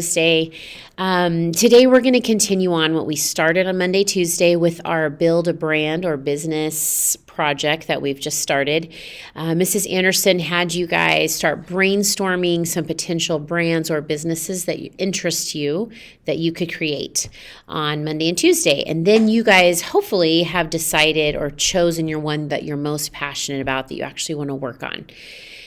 Thursday. Today we're going to continue on what we started on Monday, Tuesday with our Build a Brand or Business project that we've just started. Mrs. Anderson had you guys start brainstorming some potential brands or businesses that interest you that you could create on Monday and Tuesday. And then you guys hopefully have decided or chosen your one that you're most passionate about that you actually want to work on.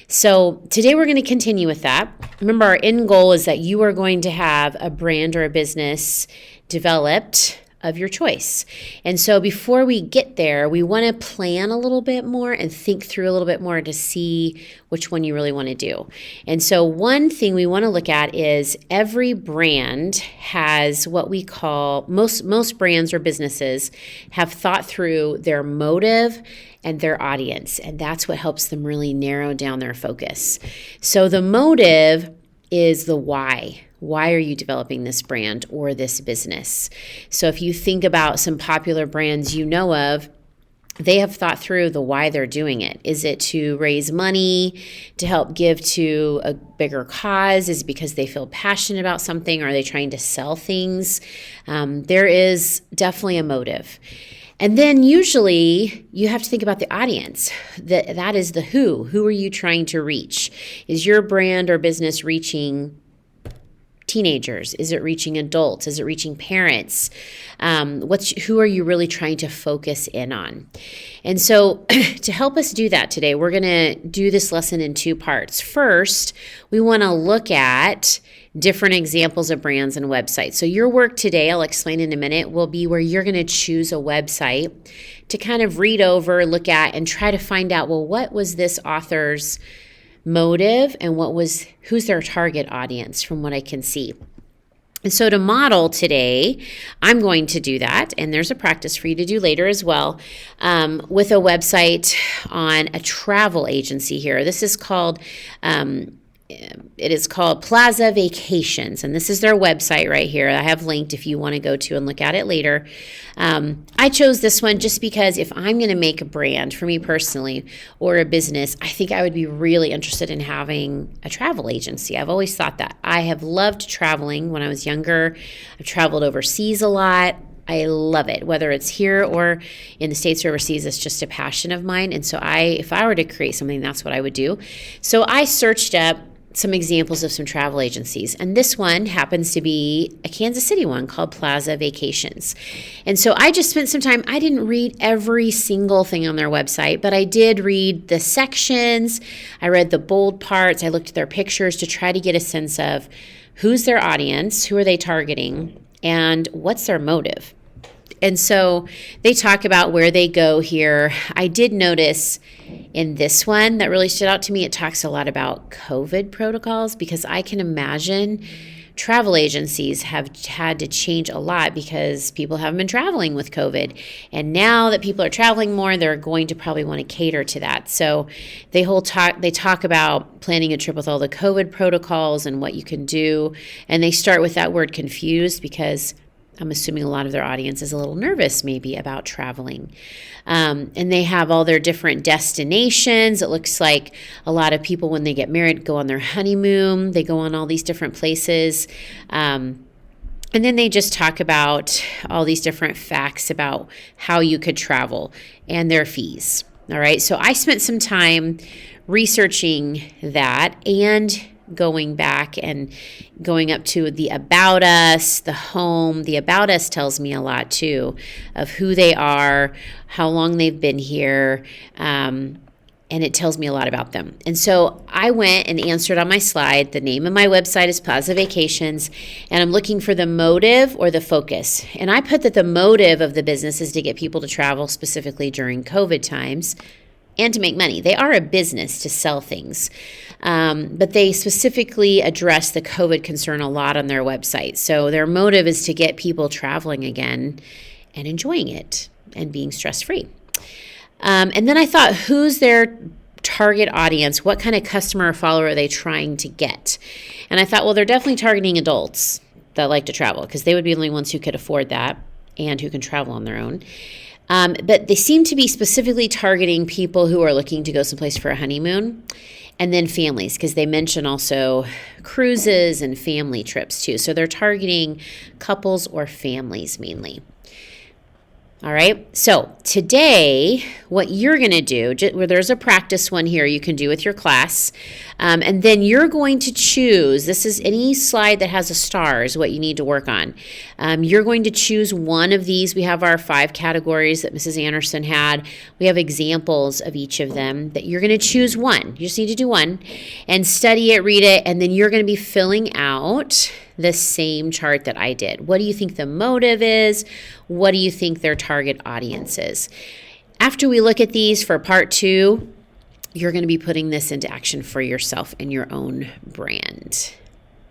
So today we're going to continue with that. Remember, our end goal is that you are going to have a brand or a business developed of your choice. And so before we get there, we want to plan a little bit more and think through a little bit more to see which one you really want to do. And so one thing we want to look at is every brand has what we call, most brands or businesses have thought through their motive and their audience. And that's what helps them really narrow down their focus. So the motive is the why. Why are you developing this brand or this business? So if you think about some popular brands you know of, they have thought through the why they're doing it. Is it to raise money, to help give to a bigger cause? Is it because they feel passionate about something? Are they trying to sell things? There is definitely a motive. And then usually you have to think about the audience. That is the who. Who are you trying to reach? Is your brand or business reaching teenagers? Is it reaching adults? Is it reaching parents? Who are you really trying to focus in on? And so to help us do that today, we're going to do this lesson in two parts. First, we want to look at different examples of brands and websites. So your work today, I'll explain in a minute, will be where you're going to choose a website to kind of read over, look at, and try to find out, well, what was this author's motive and who's their target audience from what I can see. And so to model today, I'm going to do that, and there's a practice for you to do later as well, with a website on a travel agency here. This is called Plaza Vacations, and this is their website right here. I have linked if you want to go to and look at it later. I chose this one just because if I'm going to make a brand for me personally or a business, I think I would be really interested in having a travel agency. I've always thought that. I have loved traveling when I was younger. I've traveled overseas a lot. I love it, whether it's here or in the States or overseas. It's just a passion of mine. And so if I were to create something, that's what I would do. So I searched up some examples of some travel agencies. And this one happens to be a Kansas City one called Plaza Vacations. And so I just spent some time, I didn't read every single thing on their website, but I did read the sections. I read the bold parts. I looked at their pictures to try to get a sense of who's their audience, who are they targeting, and what's their motive. And so they talk about where they go here. I did notice in this one that really stood out to me, it talks a lot about COVID protocols, because I can imagine travel agencies have had to change a lot because people haven't been traveling with COVID. And now that people are traveling more, they're going to probably want to cater to that. So they talk about planning a trip with all the COVID protocols and what you can do. And they start with that word confused because I'm assuming a lot of their audience is a little nervous maybe about traveling. And they have all their different destinations. It looks like a lot of people, when they get married, go on their honeymoon. They go on all these different places. And then they just talk about all these different facts about how you could travel and their fees. All right. So I spent some time researching that and going back and going up to the About Us, the home. The About Us tells me a lot too of who they are, how long they've been here, and it tells me a lot about them. And so I went and answered on my slide. The name of my website is Plaza Vacations, and I'm looking for the motive or the focus. And I put that the motive of the business is to get people to travel specifically during COVID times and to make money. They are a business to sell things, but they specifically address the COVID concern a lot on their website. So their motive is to get people traveling again and enjoying it and being stress-free. And then I thought, who's their target audience? What kind of customer or follower are they trying to get? And I thought, well, they're definitely targeting adults that like to travel because they would be the only ones who could afford that and who can travel on their own. But they seem to be specifically targeting people who are looking to go someplace for a honeymoon. And then families, because they mention also cruises and family trips too. So they're targeting couples or families mainly. All right, so today, what you're going to do, there's a practice one here you can do with your class, and then you're going to choose, this is any slide that has a star is what you need to work on. You're going to choose one of these. We have our 5 categories that Mrs. Anderson had. We have examples of each of them that you're going to choose one. You just need to do one and study it, read it, and then you're going to be filling out the same chart that I did. What do you think the motive is? What do you think their target audience is? After we look at these for part 2, you're going to be putting this into action for yourself and your own brand.